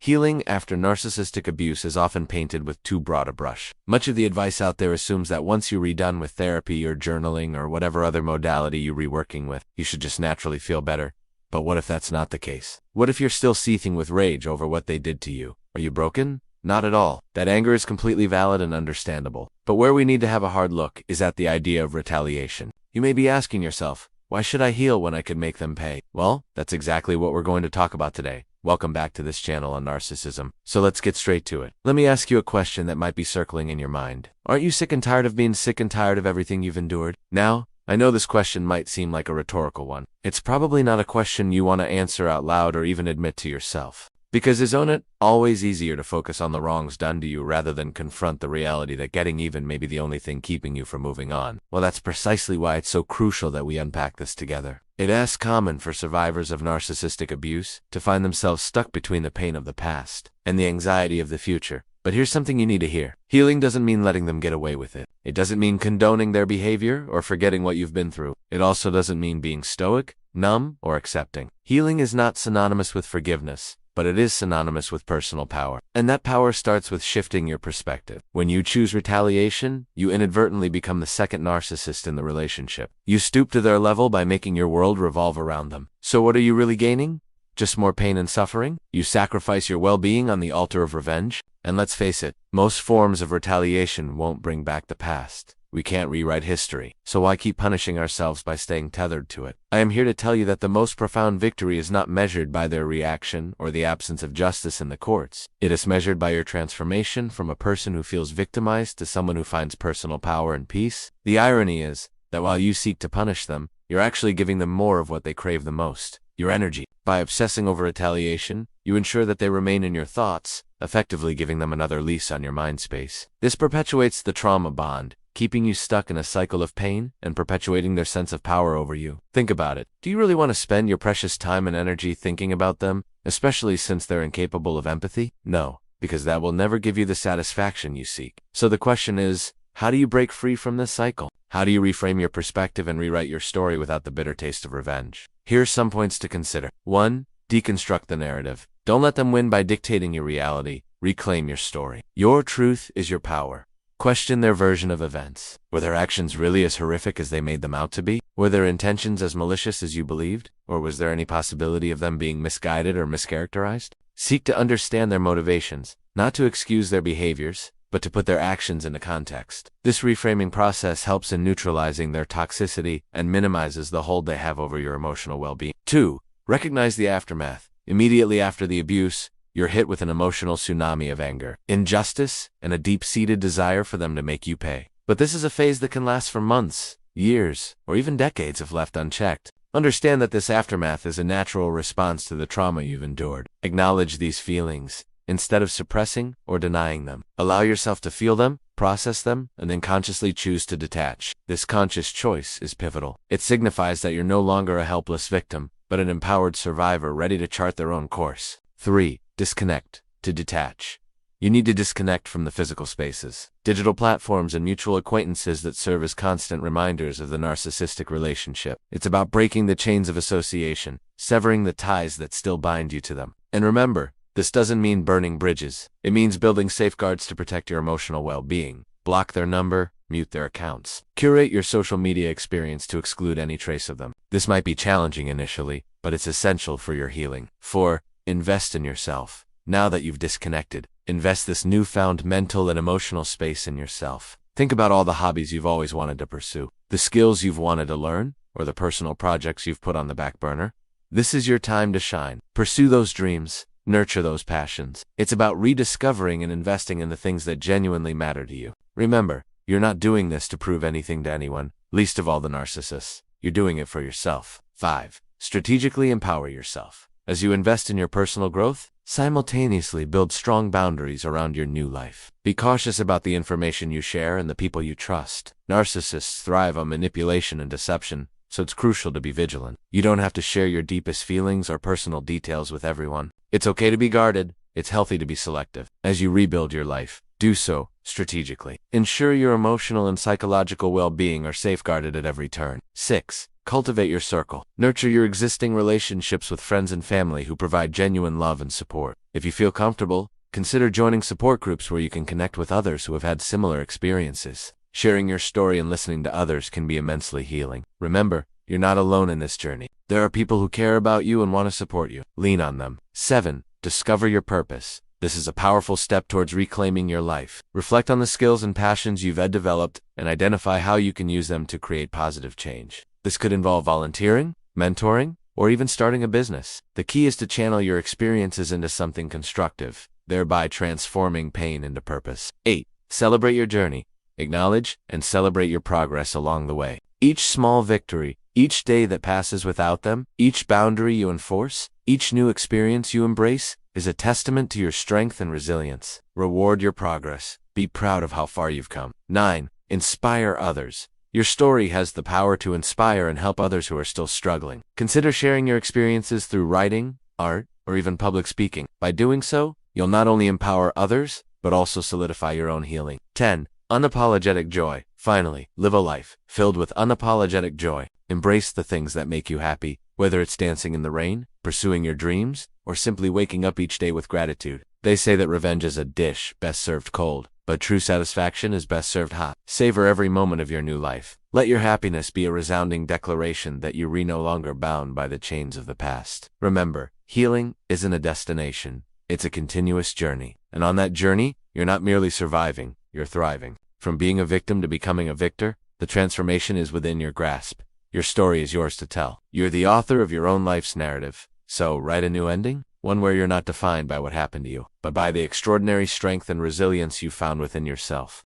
Healing after narcissistic abuse is often painted with too broad a brush. Much of the advice out there assumes that once you're redone with therapy or journaling or whatever other modality you're reworking with, you should just naturally feel better. But what if that's not the case? What if you're still seething with rage over what they did to you? Are you broken? Not at all. That anger is completely valid and understandable. But where we need to have a hard look is at the idea of retaliation. You may be asking yourself, why should I heal when I could make them pay? Well, that's exactly what we're going to talk about today. Welcome back to this channel on narcissism. So let's get straight to it. Let me ask you a question that might be circling in your mind. Aren't you sick and tired of being sick and tired of everything you've endured? Now, I know this question might seem like a rhetorical one. It's probably not a question you want to answer out loud or even admit to yourself. Because isn't it always easier to focus on the wrongs done to you rather than confront the reality that getting even may be the only thing keeping you from moving on? Well, that's precisely why it's so crucial that we unpack this together. It is common for survivors of narcissistic abuse to find themselves stuck between the pain of the past and the anxiety of the future. But here's something you need to hear. Healing doesn't mean letting them get away with it. It doesn't mean condoning their behavior or forgetting what you've been through. It also doesn't mean being stoic, numb, or accepting. Healing is not synonymous with forgiveness, but it is synonymous with personal power. And that power starts with shifting your perspective. When you choose retaliation, you inadvertently become the second narcissist in the relationship. You stoop to their level by making your world revolve around them. So what are you really gaining? Just more pain and suffering? You sacrifice your well-being on the altar of revenge? And let's face it, most forms of retaliation won't bring back the past. We can't rewrite history, so why keep punishing ourselves by staying tethered to it? I am here to tell you that the most profound victory is not measured by their reaction or the absence of justice in the courts. It is measured by your transformation from a person who feels victimized to someone who finds personal power and peace. The irony is that while you seek to punish them, you're actually giving them more of what they crave the most, your energy. By obsessing over retaliation, you ensure that they remain in your thoughts, effectively giving them another lease on your mind space. This perpetuates the trauma bond, keeping you stuck in a cycle of pain and perpetuating their sense of power over you. Think about it. Do you really want to spend your precious time and energy thinking about them, especially since they're incapable of empathy? No, because that will never give you the satisfaction you seek. So the question is, how do you break free from this cycle? How do you reframe your perspective and rewrite your story without the bitter taste of revenge? Here's some points to consider. 1. Deconstruct the narrative. Don't let them win by dictating your reality. Reclaim your story. Your truth is your power. Question their version of events. Were their actions really as horrific as they made them out to be? Were their intentions as malicious as you believed? Or was there any possibility of them being misguided or mischaracterized? Seek to understand their motivations, not to excuse their behaviors, but to put their actions into context. This reframing process helps in neutralizing their toxicity and minimizes the hold they have over your emotional well-being. 2. Recognize the aftermath. Immediately after the abuse, you're hit with an emotional tsunami of anger, injustice, and a deep-seated desire for them to make you pay. But this is a phase that can last for months, years, or even decades if left unchecked. Understand that this aftermath is a natural response to the trauma you've endured. Acknowledge these feelings, instead of suppressing or denying them. Allow yourself to feel them, process them, and then consciously choose to detach. This conscious choice is pivotal. It signifies that you're no longer a helpless victim, but an empowered survivor ready to chart their own course. 3. Disconnect. To detach. You need to disconnect from the physical spaces, digital platforms, and mutual acquaintances that serve as constant reminders of the narcissistic relationship. It's about breaking the chains of association, severing the ties that still bind you to them. And remember, this doesn't mean burning bridges. It means building safeguards to protect your emotional well-being. Block their number, mute their accounts. Curate your social media experience to exclude any trace of them. This might be challenging initially, but it's essential for your healing. 4. Invest in yourself. Now that you've disconnected, invest this newfound mental and emotional space in yourself. Think about all the hobbies you've always wanted to pursue, the skills you've wanted to learn, or the personal projects you've put on the back burner. This is your time to shine. Pursue those dreams. Nurture those passions. It's about rediscovering and investing in the things that genuinely matter to you. Remember, you're not doing this to prove anything to anyone, least of all the narcissists. You're doing it for yourself. 5. Strategically empower yourself. As you invest in your personal growth, simultaneously build strong boundaries around your new life. Be cautious about the information you share and the people you trust. Narcissists thrive on manipulation and deception, so it's crucial to be vigilant. You don't have to share your deepest feelings or personal details with everyone. It's okay to be guarded. It's healthy to be selective. As you rebuild your life, do so strategically. Ensure your emotional and psychological well-being are safeguarded at every turn. 6. Cultivate your circle. Nurture your existing relationships with friends and family who provide genuine love and support. If you feel comfortable, consider joining support groups where you can connect with others who have had similar experiences. Sharing your story and listening to others can be immensely healing. Remember, you're not alone in this journey. There are people who care about you and want to support you. Lean on them. 7. Discover your purpose. This is a powerful step towards reclaiming your life. Reflect on the skills and passions you've developed and identify how you can use them to create positive change. This could involve volunteering, mentoring, or even starting a business. The key is to channel your experiences into something constructive, thereby transforming pain into purpose. 8. Celebrate your journey. Acknowledge and celebrate your progress along the way. Each small victory, each day that passes without them, each boundary you enforce, each new experience you embrace, is a testament to your strength and resilience. Reward your progress. Be proud of how far you've come. 9. Inspire others. Your story has the power to inspire and help others who are still struggling. Consider sharing your experiences through writing, art, or even public speaking. By doing so, you'll not only empower others, but also solidify your own healing. 10. Unapologetic joy. Finally, live a life filled with unapologetic joy. Embrace the things that make you happy, whether it's dancing in the rain, pursuing your dreams, or simply waking up each day with gratitude. They say that revenge is a dish best served cold, but true satisfaction is best served hot. Savor every moment of your new life. Let your happiness be a resounding declaration that you're no longer bound by the chains of the past. Remember, healing isn't a destination, it's a continuous journey. And on that journey, you're not merely surviving, you're thriving. From being a victim to becoming a victor, the transformation is within your grasp. Your story is yours to tell. You're the author of your own life's narrative. So, write a new ending? One where you're not defined by what happened to you, but by the extraordinary strength and resilience you found within yourself.